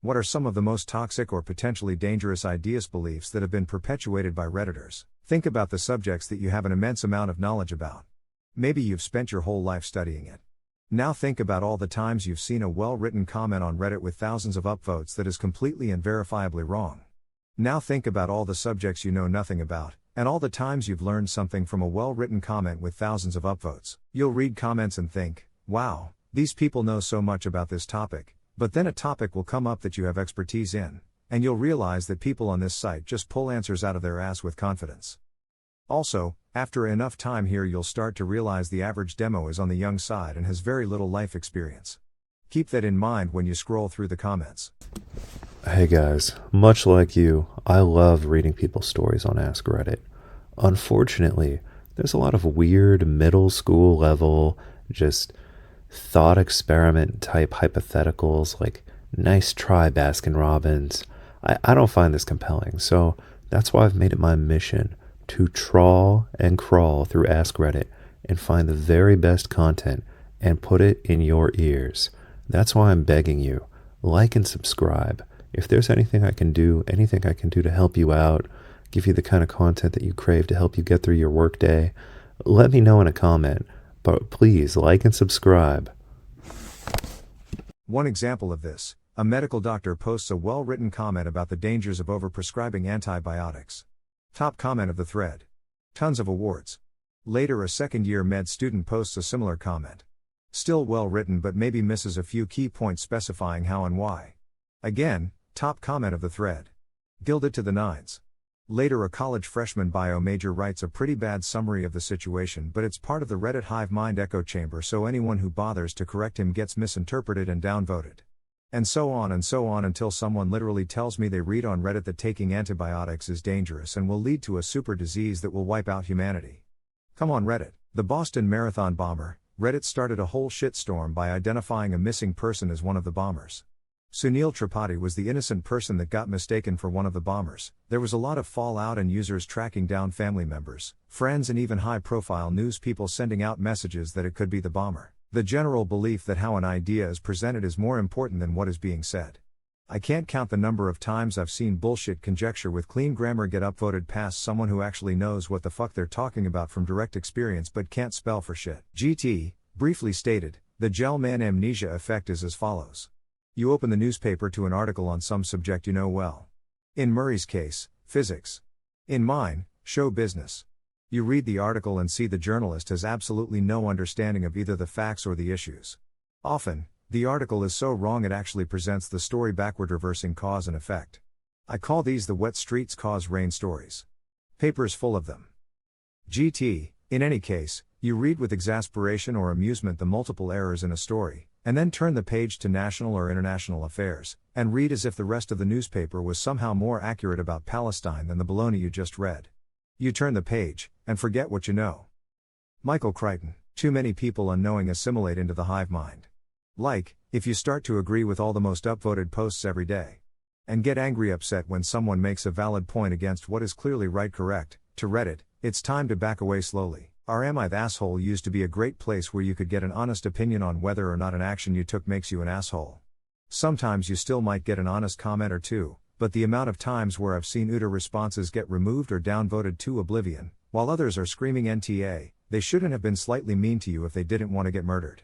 What are some of the most toxic or potentially dangerous ideas beliefs that have been perpetuated by Redditors? Think about the subjects that you have an immense amount of knowledge about. Maybe you've spent your whole life studying it. Now think about all the times you've seen a well-written comment on Reddit with thousands of upvotes that is completely and verifiably wrong. Now think about all the subjects you know nothing about, and all the times you've learned something from a well-written comment with thousands of upvotes. You'll read comments and think, wow, these people know so much about this topic, but then a topic will come up that you have expertise in, and you'll realize that people on this site just pull answers out of their ass with confidence. Also, after enough time here you'll start to realize the average demo is on the young side and has very little life experience. Keep that in mind when you scroll through the comments. Hey guys, much like you, I love reading people's stories on Ask Reddit. Unfortunately, there's a lot of weird middle school level, just thought experiment type hypotheticals like nice try Baskin Robbins. I don't find this compelling, so that's why I've made it my mission to trawl and crawl through Ask Reddit and find the very best content and put it in your ears. That's why I'm begging you, like and subscribe. If there's anything I can do to help you out, give you the kind of content that you crave to help you get through your workday, let me know in a comment. But please like and subscribe. One example of this, a medical doctor posts a well-written comment about the dangers of overprescribing antibiotics. Top comment of the thread. Tons of awards. Later a second-year med student posts a similar comment. Still well written but maybe misses a few key points specifying how and why. Again, top comment of the thread. Gilded to the nines. Later a college freshman bio major writes a pretty bad summary of the situation, but it's part of the Reddit hive mind echo chamber, so anyone who bothers to correct him gets misinterpreted and downvoted. And so on until someone literally tells me they read on Reddit that taking antibiotics is dangerous and will lead to a super disease that will wipe out humanity. Come on Reddit. The Boston Marathon bomber, Reddit started a whole shitstorm by identifying a missing person as one of the bombers. Sunil Tripathi was the innocent person that got mistaken for one of the bombers. There was a lot of fallout and users tracking down family members, friends and even high-profile news people sending out messages that it could be the bomber. The general belief that how an idea is presented is more important than what is being said. I can't count the number of times I've seen bullshit conjecture with clean grammar get upvoted past someone who actually knows what the fuck they're talking about from direct experience but can't spell for shit. GT, briefly stated, the gel-man amnesia effect is as follows. You open the newspaper to an article on some subject you know well. In Murray's case, physics. In mine, show business. You read the article and see the journalist has absolutely no understanding of either the facts or the issues. Often, the article is so wrong it actually presents the story backward, reversing cause and effect. I call these the wet streets cause rain stories. Paper's full of them. GT, in any case, you read with exasperation or amusement the multiple errors in a story, and then turn the page to national or international affairs, and read as if the rest of the newspaper was somehow more accurate about Palestine than the baloney you just read. You turn the page, and forget what you know. Michael Crichton, too many people unknowing assimilate into the hive mind. Like, if you start to agree with all the most upvoted posts every day, and get angry upset when someone makes a valid point against what is clearly right correct, to Reddit, it's time to back away slowly. Am I the asshole used to be a great place where you could get an honest opinion on whether or not an action you took makes you an asshole. Sometimes you still might get an honest comment or two, but the amount of times where I've seen UTA responses get removed or downvoted to oblivion, while others are screaming NTA, they shouldn't have been slightly mean to you if they didn't want to get murdered.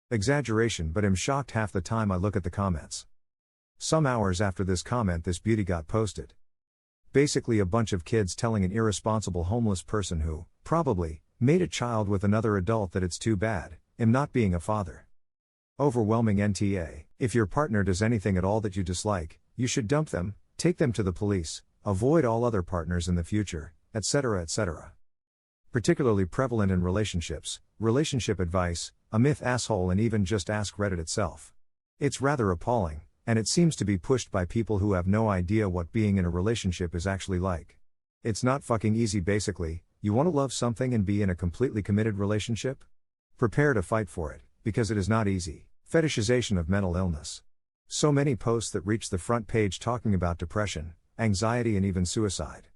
Exaggeration, but I'm shocked half the time I look at the comments. Some hours after this comment this beauty got posted. Basically a bunch of kids telling an irresponsible homeless person who, probably, made a child with another adult that it's too bad, I'm not being a father. Overwhelming NTA, if your partner does anything at all that you dislike, you should dump them, take them to the police, avoid all other partners in the future, etc. etc. Particularly prevalent in relationships, relationship advice, a myth asshole and even just Ask Reddit itself. It's rather appalling, and it seems to be pushed by people who have no idea what being in a relationship is actually like. It's not fucking easy basically. You want to love something and be in a completely committed relationship? Prepare to fight for it, because it is not easy. Fetishization of mental illness. So many posts that reach the front page talking about depression, anxiety and even suicide.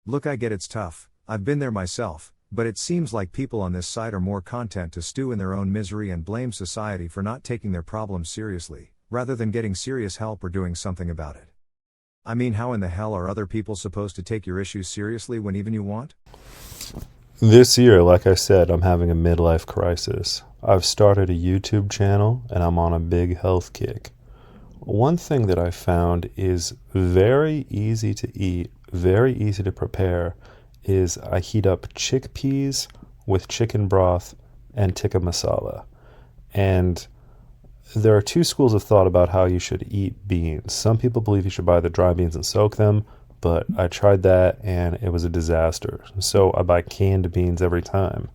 Look, I get it's tough, I've been there myself, but it seems like people on this site are more content to stew in their own misery and blame society for not taking their problems seriously, rather than getting serious help or doing something about it. I mean, how in the hell are other people supposed to take your issues seriously when even you won't? This year, like I said, I'm having a midlife crisis. I've started a YouTube channel and I'm on a big health kick. One thing that I found is very easy to eat, very easy to prepare, is I heat up chickpeas with chicken broth and tikka masala. And there are two schools of thought about how you should eat beans. Some people believe you should buy the dry beans and soak them, but I tried that and it was a disaster. So I buy canned beans every time.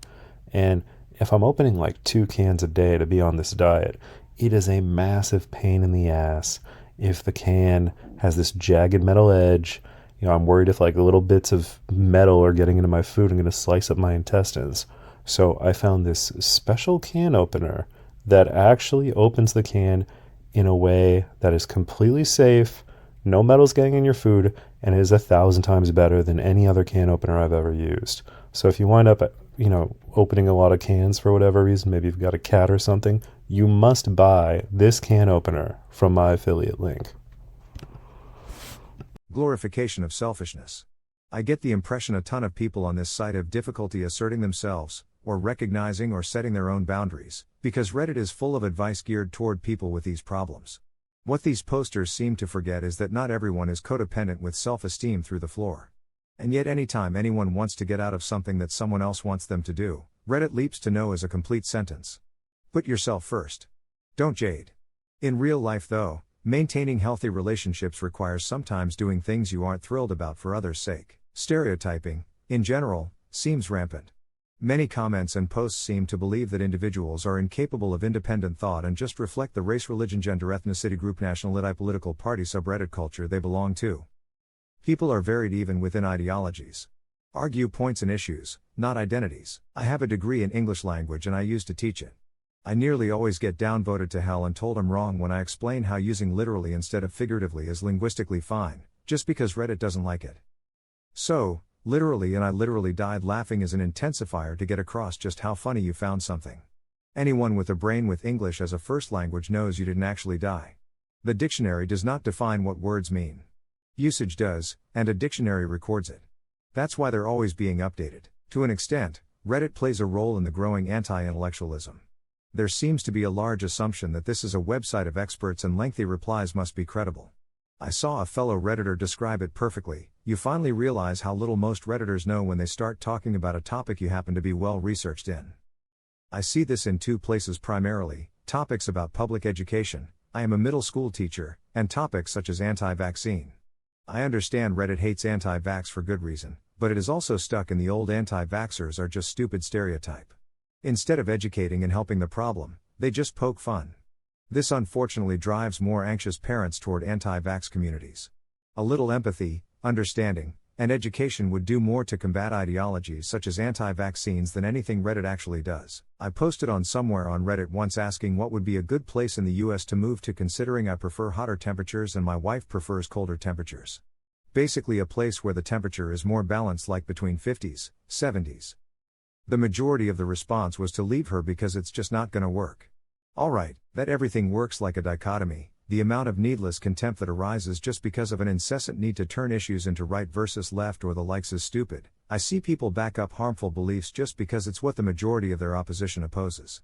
And if I'm opening like 2 cans a day to be on this diet, it is a massive pain in the ass if the can has this jagged metal edge. You know, I'm worried if like little bits of metal are getting into my food and going to slice up my intestines. So I found this special can opener that actually opens the can in a way that is completely safe, no metal's getting in your food, and is 1,000 times better than any other can opener I've ever used. So if you wind up, opening a lot of cans for whatever reason, maybe you've got a cat or something, you must buy this can opener from my affiliate link. Glorification of selfishness. I get the impression a ton of people on this site have difficulty asserting themselves, or recognizing or setting their own boundaries, because Reddit is full of advice geared toward people with these problems. What these posters seem to forget is that not everyone is codependent with self-esteem through the floor. And yet anytime anyone wants to get out of something that someone else wants them to do, Reddit leaps to no as a complete sentence. Put yourself first. Don't jade. In real life though, maintaining healthy relationships requires sometimes doing things you aren't thrilled about for others' sake. Stereotyping, in general, seems rampant. Many comments and posts seem to believe that individuals are incapable of independent thought and just reflect the race, religion, gender, ethnicity, group, nationality, political party, subreddit culture they belong to. People are varied even within ideologies. Argue points and issues, not identities. I have a degree in English language and I used to teach it. I nearly always get downvoted to hell and told I'm wrong when I explain how using literally instead of figuratively is linguistically fine, just because Reddit doesn't like it. So, literally and I literally died laughing is an intensifier to get across just how funny you found something. Anyone with a brain with English as a first language knows you didn't actually die. The dictionary does not define what words mean. Usage does, and a dictionary records it. That's why they're always being updated. To an extent, Reddit plays a role in the growing anti-intellectualism. There seems to be a large assumption that this is a website of experts and lengthy replies must be credible. I saw a fellow Redditor describe it perfectly. You finally realize how little most Redditors know when they start talking about a topic you happen to be well researched in. I see this in 2 places primarily: topics about public education, I am a middle school teacher, and topics such as anti-vaccine. I understand Reddit hates anti-vax for good reason, but it is also stuck in the old anti-vaxxers are just stupid stereotype. Instead of educating and helping the problem, they just poke fun. This unfortunately drives more anxious parents toward anti-vax communities. A little empathy, understanding, and education would do more to combat ideologies such as anti-vaccines than anything Reddit actually does. I posted on somewhere on Reddit once asking what would be a good place in the US to move to, considering I prefer hotter temperatures and my wife prefers colder temperatures. Basically a place where the temperature is more balanced, like between 50s, 70s. The majority of the response was to leave her because it's just not gonna work. Alright, that everything works like a dichotomy, the amount of needless contempt that arises just because of an incessant need to turn issues into right versus left or the likes is stupid. I see people back up harmful beliefs just because it's what the majority of their opposition opposes.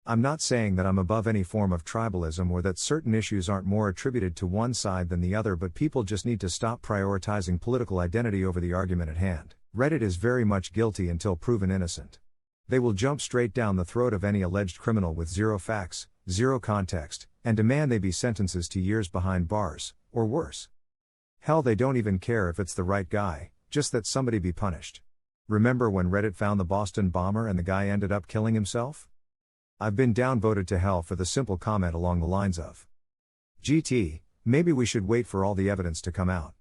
I'm not saying that I'm above any form of tribalism or that certain issues aren't more attributed to one side than the other, but people just need to stop prioritizing political identity over the argument at hand. Reddit is very much guilty until proven innocent. They will jump straight down the throat of any alleged criminal with zero facts, zero context, and demand they be sentences to years behind bars, or worse. Hell, they don't even care if it's the right guy, just that somebody be punished. Remember when Reddit found the Boston bomber and the guy ended up killing himself? I've been downvoted to hell for the simple comment along the lines of, "GT, maybe we should wait for all the evidence to come out.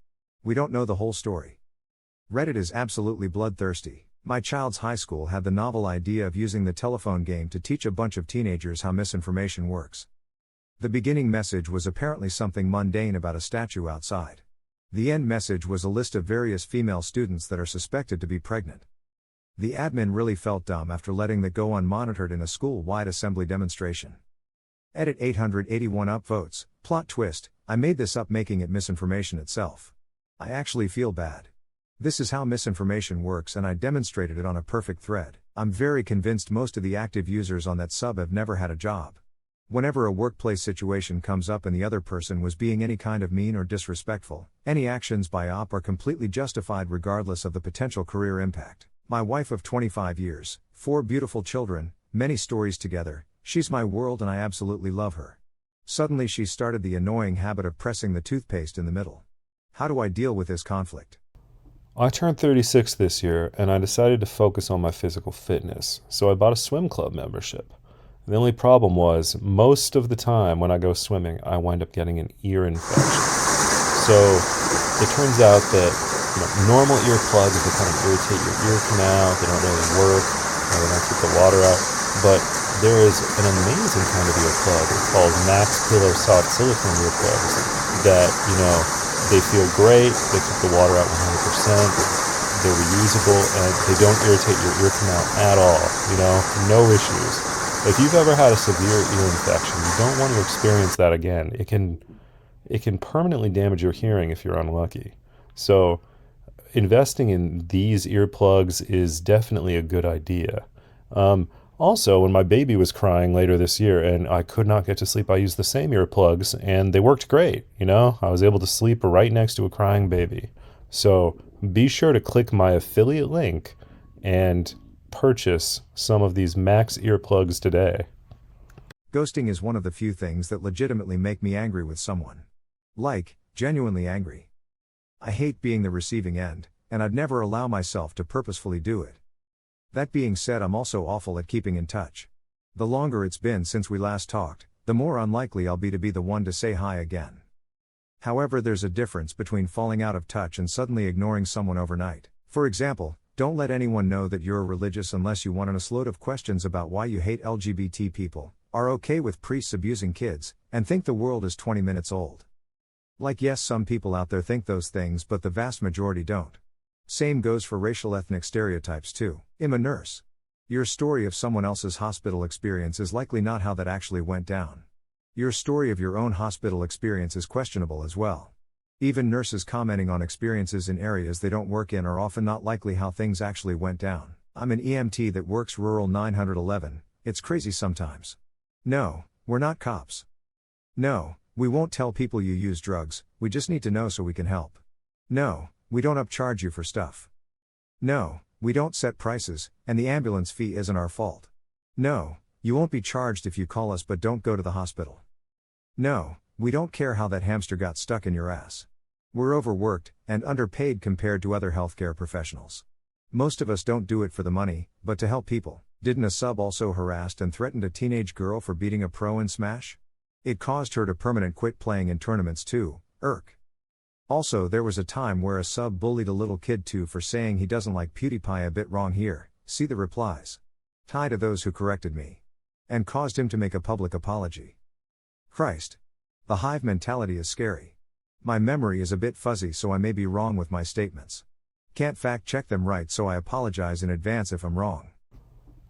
We don't know the whole story." Reddit is absolutely bloodthirsty. My child's high school had the novel idea of using the telephone game to teach a bunch of teenagers how misinformation works. The beginning message was apparently something mundane about a statue outside. The end message was a list of various female students that are suspected to be pregnant. The admin really felt dumb after letting that go unmonitored in a school-wide assembly demonstration. Edit 881 upvotes. Plot twist, I made this up making it misinformation itself. I actually feel bad. This is how misinformation works and I demonstrated it on a perfect thread. I'm very convinced most of the active users on that sub have never had a job. Whenever a workplace situation comes up and the other person was being any kind of mean or disrespectful, any actions by op are completely justified regardless of the potential career impact. My wife of 25 years, 4 beautiful children, many stories together, she's my world and I absolutely love her. Suddenly she started the annoying habit of pressing the toothpaste in the middle. How do I deal with this conflict? I turned 36 this year and I decided to focus on my physical fitness, so I bought a swim club membership. The only problem was, most of the time when I go swimming, I wind up getting an ear infection. So it turns out that normal earplugs, they kind of irritate your ear canal, they don't really work, they don't keep the water out, but there is an amazing kind of earplug called Mack's Pillow Soft Silicone earplugs that, they feel great, they keep the water out 100%, they're reusable, and they don't irritate your ear canal at all, no issues. If you've ever had a severe ear infection, you don't want to experience that again. It can permanently damage your hearing if you're unlucky. So investing in these earplugs is definitely a good idea. Also, when my baby was crying later this year and I could not get to sleep, I used the same earplugs and they worked great. I was able to sleep right next to a crying baby. So be sure to click my affiliate link and purchase some of these Mack's earplugs today. Ghosting is one of the few things that legitimately make me angry with someone. Like, genuinely angry. I hate being the receiving end, and I'd never allow myself to purposefully do it. That being said, I'm also awful at keeping in touch. The longer it's been since we last talked, the more unlikely I'll be to be the one to say hi again. However, there's a difference between falling out of touch and suddenly ignoring someone overnight. For example, don't let anyone know that you're religious unless you want an load of questions about why you hate LGBT people, are okay with priests abusing kids, and think the world is 20 minutes old. Like, yes, some people out there think those things, but the vast majority don't. Same goes for racial ethnic stereotypes too. I'm a nurse. Your story of someone else's hospital experience is likely not how that actually went down. Your story of your own hospital experience is questionable as well. Even nurses commenting on experiences in areas they don't work in are often not likely how things actually went down. I'm an EMT that works rural 911, it's crazy sometimes. No, we're not cops. No, we won't tell people you use drugs, we just need to know so we can help. No, we don't upcharge you for stuff. No, we don't set prices, and the ambulance fee isn't our fault. No, you won't be charged if you call us but don't go to the hospital. No, we don't care how that hamster got stuck in your ass. We're overworked, and underpaid compared to other healthcare professionals. Most of us don't do it for the money, but to help people. Didn't a sub also harassed and threatened a teenage girl for beating a pro in Smash? It caused her to permanent quit playing in tournaments too, Also, there was a time where a sub bullied a little kid too for saying he doesn't like PewDiePie. A bit wrong here, see the replies. Tie to those who corrected me. And caused him to make a public apology. Christ. The hive mentality is scary. My memory is a bit fuzzy, so I may be wrong with my statements. Can't fact check them right, so I apologize in advance if I'm wrong.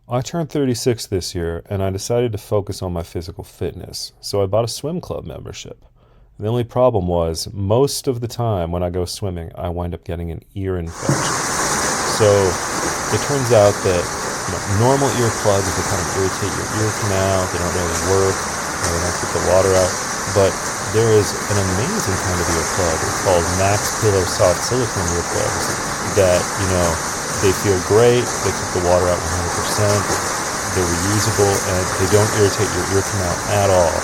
I turned 36 this year and I decided to focus on my physical fitness, so I bought a swim club membership. The only problem was, most of the time when I go swimming, I wind up getting an ear infection. So it turns out that normal earplugs, they kind of irritate your ear canal, they don't really work, they don't keep the water out, but there is an amazing kind of earplug called Mack's Pillow Soft Silicone earplugs that, they feel great, they keep the water out 100%, they're reusable, and they don't irritate your ear canal at all,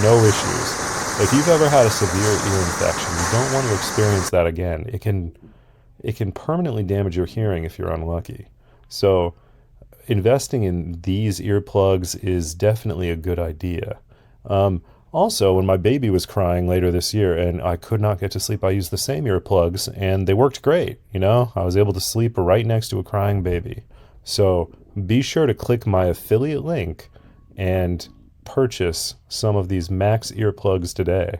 no issues. If you've ever had a severe ear infection, you don't want to experience that again. It can permanently damage your hearing if you're unlucky. So investing in these earplugs is definitely a good idea. Also, when my baby was crying later this year and I could not get to sleep, I used the same earplugs and they worked great. I was able to sleep right next to a crying baby. So be sure to click my affiliate link and purchase some of these Mack's earplugs today.